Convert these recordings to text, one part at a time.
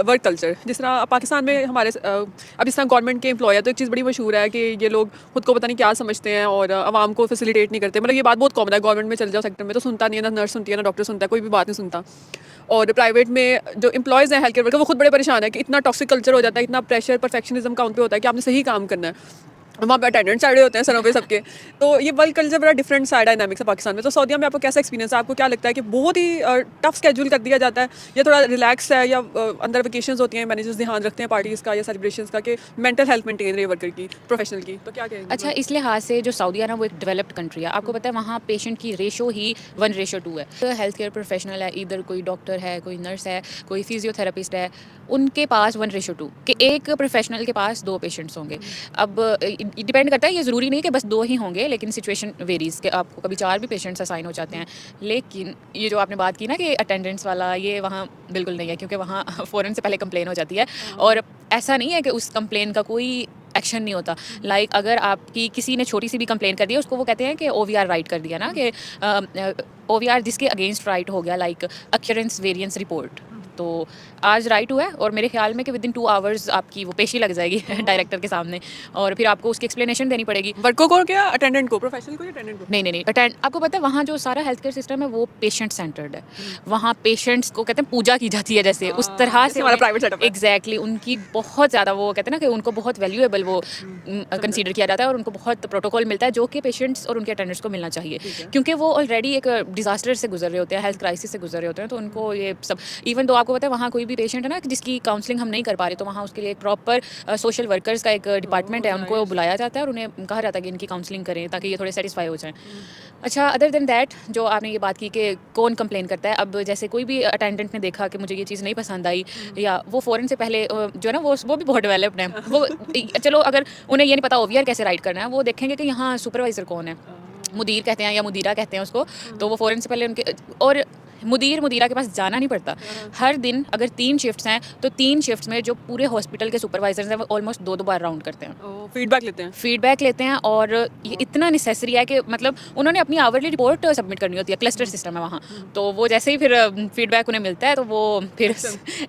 Work culture जिस तरह पाकिस्तान में हमारे अब इस तरह गवर्नमेंट के एम्प्लॉय है तो एक चीज़ बड़ी मशहूर है कि ये लोग खुद को पता नहीं क्या समझते हैं और आवाम को फैसिलिटेट नहीं करते। मतलब ये बात बहुत कॉमन है, गवर्नमेंट में चल जाओ सेक्टर में तो सुनता नहीं है, ना नर्स सुनती है ना डॉक्टर सुनता है, कोई भी बात नहीं सुनता। और प्राइवेट में जो एम्प्लॉयज़ हैं हेल्थ केयर वर्कर वो खुद बड़े परेशान है कि इतना टॉक्सिक कल्चर हो जाता है, इतना प्रेशर परफेक्शनिज्म का उन पे होता है कि आपने सही काम करना है। वहाँ पे अटेंडेंट साइड होते हैं सरों पे सबके। तो ये वर्क कल्चर बड़ा डिफरेंट साइड डायनामिक्स है पाकिस्तान में। तो सऊदीया में आपको कैसा एक्सपीरियंस है? आपको क्या लगता है कि बहुत ही टफ स्केड्यूल कर दिया जाता है या थोड़ा रिलैक्स है, या अंदर वेकेशंस होती हैं, मैनेजर्स ध्यान रखते हैं पार्टीज़ का या सेलिब्रेशंस का कि मेंटल हेल्थ मेंटेन रहे वर्कर की, प्रोफेशनल की? तो क्या कहेंगे? अच्छा, इस लिहाज से जो सऊदी है ना वो एक डेवलप्ड कंट्री है। आपको पता है वहाँ पेशेंट की रेशो ही 1:2 है। तो हेल्थ केयर प्रोफेशनल है, इधर कोई डॉक्टर है, कोई नर्स है, कोई फिजियोथेरेपिस्ट है, उनके पास 1:2 कि एक प्रोफेशनल के पास 2 पेशेंट्स होंगे। अब डिपेंड करता है, ये ज़रूरी नहीं कि बस 2 ही होंगे, लेकिन सिचुएशन वेरीज़ कि आपको कभी 4 भी पेशेंट्स असाइन हो जाते हैं। लेकिन ये जो आपने बात की ना कि अटेंडेंस वाला, ये वहाँ बिल्कुल नहीं है, क्योंकि वहाँ फ़ौरन से पहले कंप्लेन हो जाती है। और ऐसा नहीं है कि उस कंप्लेन का कोई एक्शन नहीं होता। लाइक अगर आपकी किसी ने छोटी सी भी कंप्लेन कर दी है, उसको वो कहते हैं कि ओवीआर राइट कर दिया ना, कि ओवीआर जिसके अगेंस्ट राइट हो गया, लाइक अक्यूरेंस वेरिएंस रिपोर्ट। तो आज राइट हुआ है और मेरे ख्याल में कि विदिन 2 आवर्स आपकी वो पेशी लग जाएगी डायरेक्टर के सामने, और फिर आपको उसकी एक्सप्लेनेशन देनी पड़ेगी। वर्कर को क्या, अटेंडेंट को, प्रोफेशनल को या अटेंडेंट को? नहीं, अटेंड आपको पता है वहाँ जो सारा हेल्थ केयर सिस्टम है वो पेशेंट सेंटर्ड है। वहाँ पेशेंट्स को कहते हैं पूजा की जाती है, जैसे उस तरह जैसे से हमारा प्राइवेट सेटअप है। एग्जैक्टली उनकी बहुत ज़्यादा, वो कहते हैं ना कि उनको बहुत वैल्यूएबल वो कंसीडर किया जाता है, और उनको बहुत प्रोटोकॉल मिलता है जो कि पेशेंट्स और उनके अटेंडेंट्स को मिलना चाहिए, क्योंकि वो ऑलरेडी एक डिजास्टर से गुजर रहे होते हैं, हेल्थ क्राइसिस से गुजर रहे होते हैं। तो उनको ये सब, इवन तो आपको पता है वहाँ कोई भी पेशेंट है ना जिसकी काउंसलिंग हम नहीं कर पा रहे, तो वहाँ उसके लिए एक प्रॉपर सोशल वर्कर्स का एक डिपार्टमेंट है, उनको बुलाया जाता है और उन्हें कहा जाता है कि इनकी काउंसलिंग करें ताकि ये थोड़े सेटिस्फाई हो जाएं। अच्छा, अदर देन दैट जो आपने ये बात की कि कौन कंप्लेन करता है, अब जैसे कोई भी अटेंडेंट ने देखा कि मुझे ये चीज़ नहीं पसंद आई, या वो फ़ौरन से पहले जो है ना वो भी बहुत डेवलप्ड है। वो चलो, अगर उन्हें ये नहीं पता ओवीआर कैसे राइट करना है, वो देखेंगे कि यहाँ सुपरवाइज़र कौन है, मुदीर कहते हैं या मुदीरा कहते हैं उसको। तो वो फ़ौरन से पहले उनके, और मुदीरा के पास जाना नहीं पड़ता। हर दिन अगर 3 शिफ्ट्स हैं तो 3 शिफ्ट्स में जो पूरे हॉस्पिटल के सुपरवाइजर्स हैं वो ऑलमोस्ट 2-2 बार राउंड करते हैं, फीडबैक लेते हैं। और ये इतना नेसेसरी है कि मतलब उन्होंने अपनी आवरली रिपोर्ट सबमिट करनी होती है, क्लस्टर सिस्टम है वहाँ। तो वो जैसे ही फिर फीडबैक उन्हें मिलता है तो वो फिर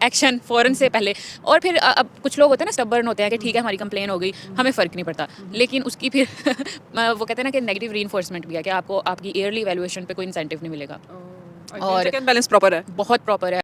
एक्शन फ़ौरन से पहले। और फिर अब कुछ लोग होते हैं ना, स्टबर्न होते हैं कि ठीक है हमारी कंप्लेन हो गई, हमें फ़र्क नहीं पड़ता, लेकिन उसकी फिर वो कहते हैं ना कि नेगेटिव रीइंफोर्समेंट भी है कि आपको आपकी ईयरली वैल्यूएशन पे कोई इंसेंटिव नहीं मिलेगा। और बैलेंस प्रॉपर है। बहुत प्रॉपर है।